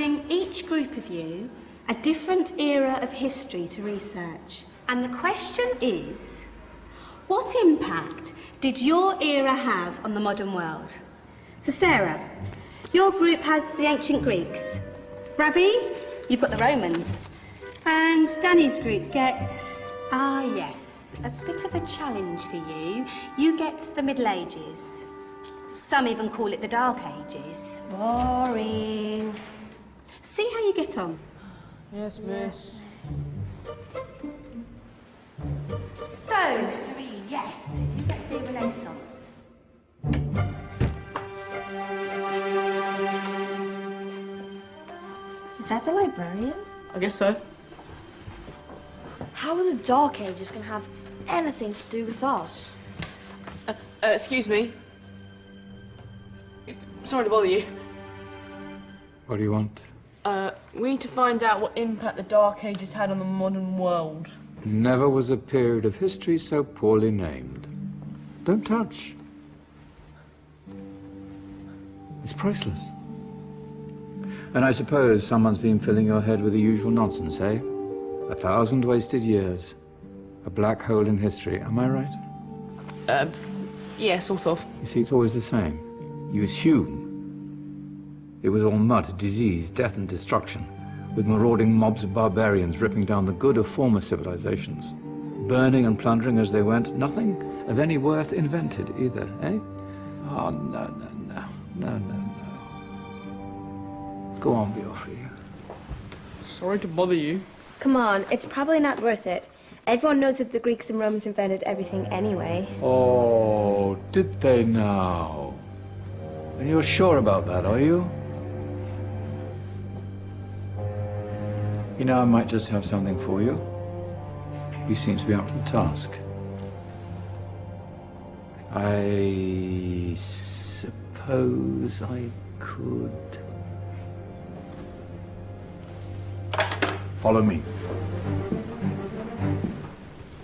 assigning each group of you a different era of history to research. And the question is, what impact did your era have on the modern world? So Sarah, your group has the ancient Greeks. Ravi, you've got the Romans. And Danny's group gets, yes, a bit of a challenge for you. You get the Middle Ages. Some even call it the Dark Ages. Boring. See how you get on. Yes, miss. So, Serene, yes, you get the Renaissance. Is that the librarian? I guess so. How are the Dark Ages going to have anything to do with us? Excuse me. Sorry to bother you. What do you want? We need to find out what impact the Dark Ages had on the modern world. Never was a period of history so poorly named. Don't touch. It's priceless. And I suppose someone's been filling your head with the usual nonsense, eh? 1,000 wasted years. A black hole in history, am I right? Yeah, sort of. You see, it's always the same. You assume it was all mud, disease, death and destruction, with marauding mobs of barbarians ripping down the good of former civilizations, burning and plundering as they went. Nothing of any worth invented either, eh? Oh, no. Go on, Beofrey. Sorry to bother you. Come on, it's probably not worth it. Everyone knows that the Greeks and Romans invented everything anyway. Oh, did they now? And you're sure about that, are you? You know, I might just have something for you. You seem to be up to the task. I suppose I could... Follow me.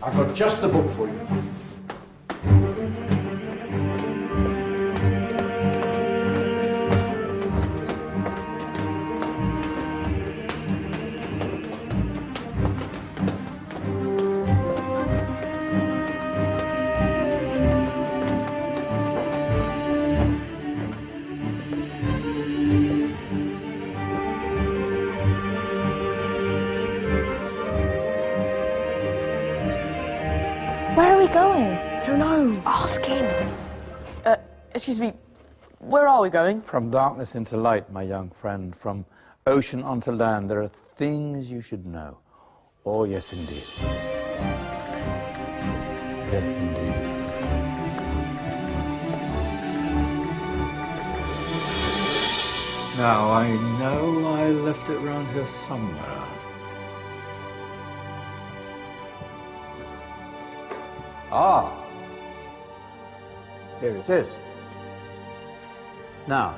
I've got just the book for you. Where are we going? I don't know. Ask him. Excuse me. Where are we going? From darkness into light, my young friend. From ocean onto land, there are things you should know. Oh, yes, indeed. Yes, indeed. Now, I know I left it round here somewhere. Ah! Here it is. Now,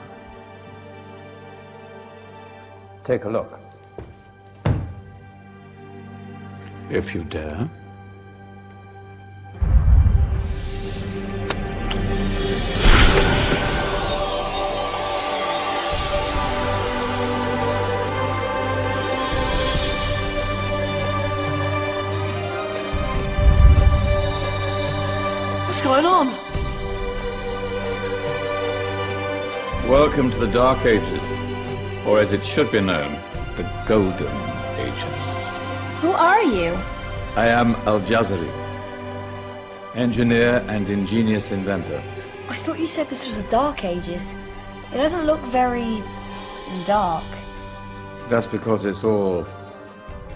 take a look. If you dare. What's going on? Welcome to the Dark Ages, or as it should be known, the Golden Ages. Who are you? I am Al-Jazari, engineer and ingenious inventor. I thought you said this was the Dark Ages. It doesn't look very... dark. That's because it's all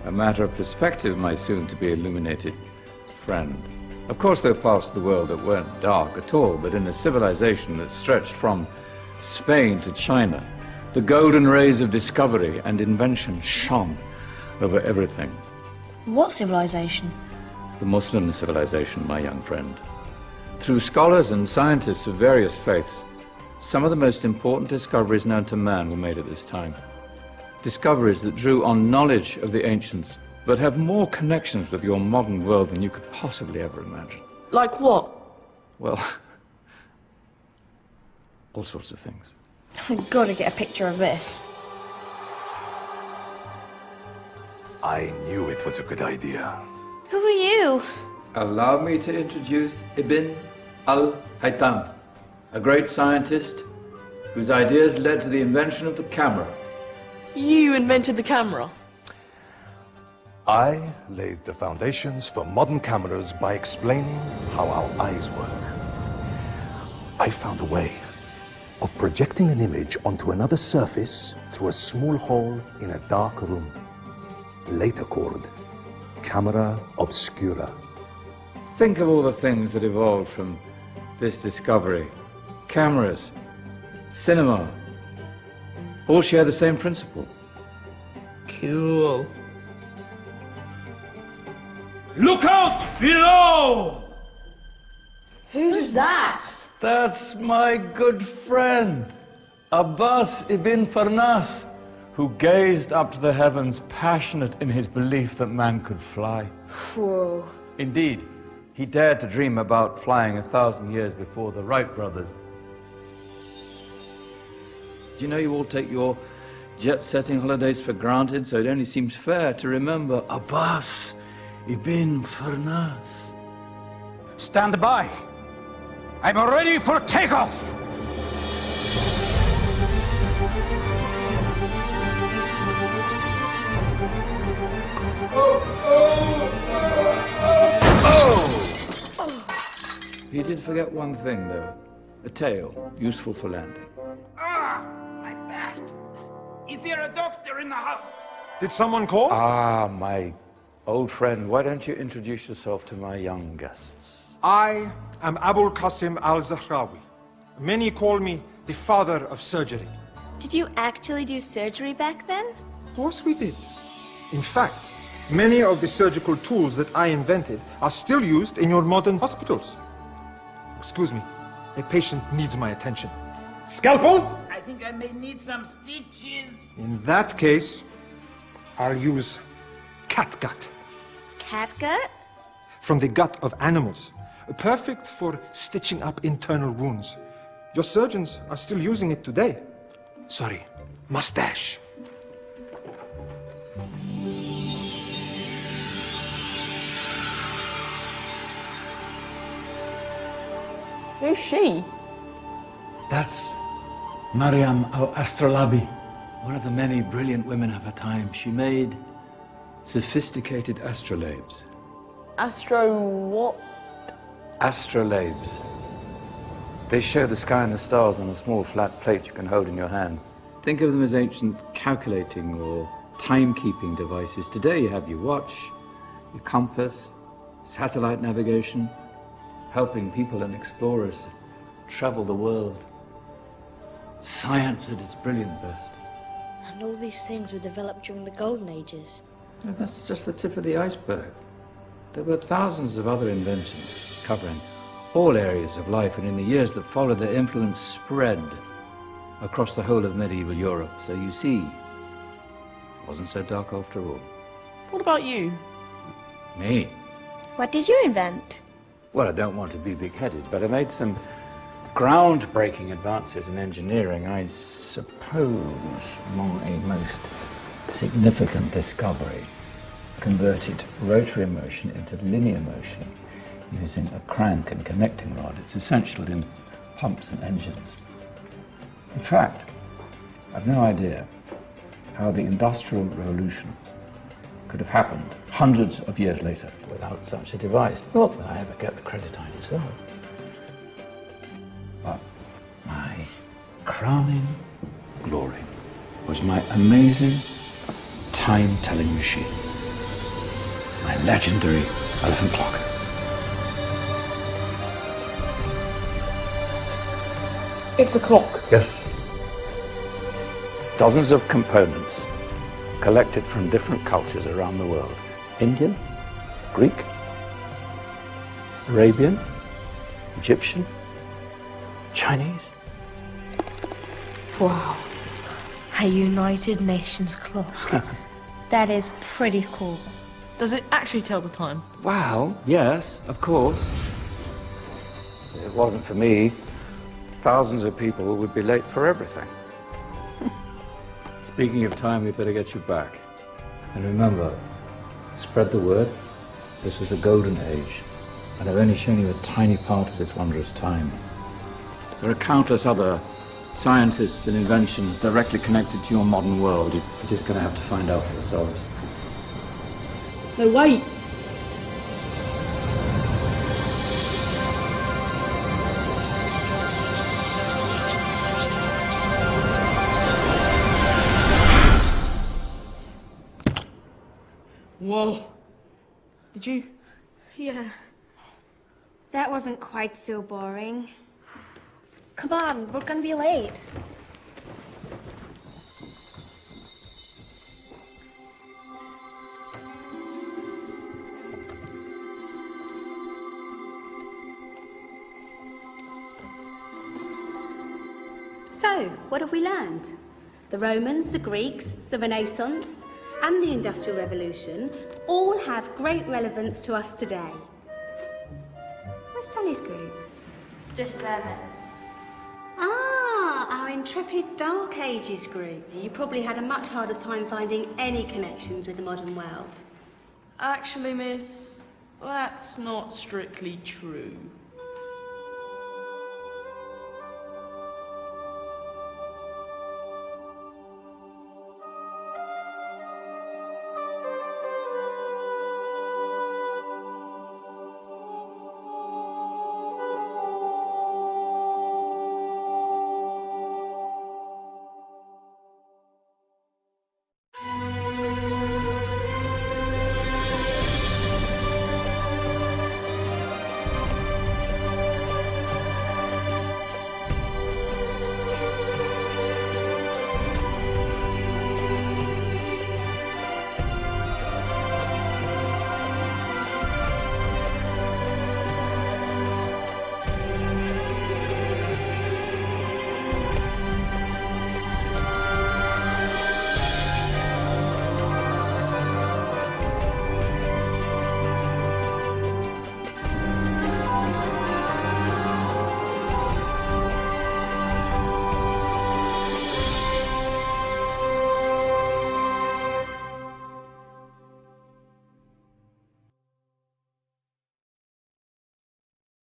a matter of perspective, my soon-to-be illuminated friend. Of course, there are parts of the world that weren't dark at all, but in a civilization that stretched from Spain to China, the golden rays of discovery and invention shone over everything. What civilization? The Muslim civilization, my young friend. Through scholars and scientists of various faiths, some of the most important discoveries known to man were made at this time. Discoveries that drew on knowledge of the ancients, but have more connections with your modern world than you could possibly ever imagine. Like what? Well, all sorts of things. I've got to get a picture of this. I knew it was a good idea. Who are you? Allow me to introduce Ibn al-Haytham, a great scientist whose ideas led to the invention of the camera. You invented the camera. I laid the foundations for modern cameras by explaining how our eyes work. I found a way of projecting an image onto another surface through a small hole in a dark room, later called camera obscura. Think of all the things that evolved from this discovery. Cameras, cinema, all share the same principle. Cool. Look out below! Who's that? That's my good friend, Abbas ibn Farnas, who gazed up to the heavens, passionate in his belief that man could fly. Whoa. Indeed, he dared to dream about flying 1,000 years before the Wright brothers. Do you know you all take your jet-setting holidays for granted, so it only seems fair to remember Abbas ibn Farnas. Stand by. I'm ready for takeoff. He did forget one thing, though. A tail, useful for landing. Ah, my back. Is there a doctor in the house? Did someone call? Ah, my old friend, why don't you introduce yourself to my young guests? I am Abul Qasim al-Zahrawi. Many call me the father of surgery. Did you actually do surgery back then? Of course we did. In fact, many of the surgical tools that I invented are still used in your modern hospitals. Excuse me, a patient needs my attention. Scalpel? I think I may need some stitches. In that case, I'll use catgut. Catgut? From the gut of animals. Perfect for stitching up internal wounds. Your surgeons are still using it today. Sorry, mustache. Who's she? That's Maryam al-Astrolabi, one of the many brilliant women of her time. She made sophisticated astrolabes. Astro what? Astrolabes. They show the sky and the stars on a small flat plate you can hold in your hand. Think of them as ancient calculating or timekeeping devices. Today you have your watch, your compass, satellite navigation, helping people and explorers travel the world. Science at its brilliant best. And all these things were developed during the Golden Ages. And that's just the tip of the iceberg. There were thousands of other inventions covering all areas of life, and in the years that followed, their influence spread across the whole of medieval Europe. So you see, it wasn't so dark after all. What about you? Me? What did you invent? Well, I don't want to be big-headed, but I made some groundbreaking advances in engineering. I suppose my most significant discovery converted rotary motion into linear motion using a crank and connecting rod. It's essential in pumps and engines. In fact, I've no idea how the Industrial Revolution could have happened hundreds of years later without such a device. Not that I ever get the credit I deserve. But my crowning glory was my amazing time-telling machine. My legendary elephant clock. It's a clock. Yes. Dozens of components collected from different cultures around the world. Indian, Greek, Arabian, Egyptian, Chinese. Wow. A United Nations clock. That is pretty cool. Does it actually tell the time? Well, yes, of course. If it wasn't for me, thousands of people would be late for everything. Speaking of time, we better get you back. And remember, Spread the word. This was a golden age, and I've only shown you a tiny part of this wondrous time. There are countless other scientists and inventions directly connected to your modern world. You're just going to have to find out for yourselves. No, wait! Whoa. Did you? Yeah. That wasn't quite so boring. Come on, we're gonna be late. So, what have we learned? The Romans, the Greeks, the Renaissance, and the Industrial Revolution all have great relevance to us today. Where's Tally's group? Just there, miss. Ah, our intrepid Dark Ages group. You probably had a much harder time finding any connections with the modern world. Actually, miss, that's not strictly true.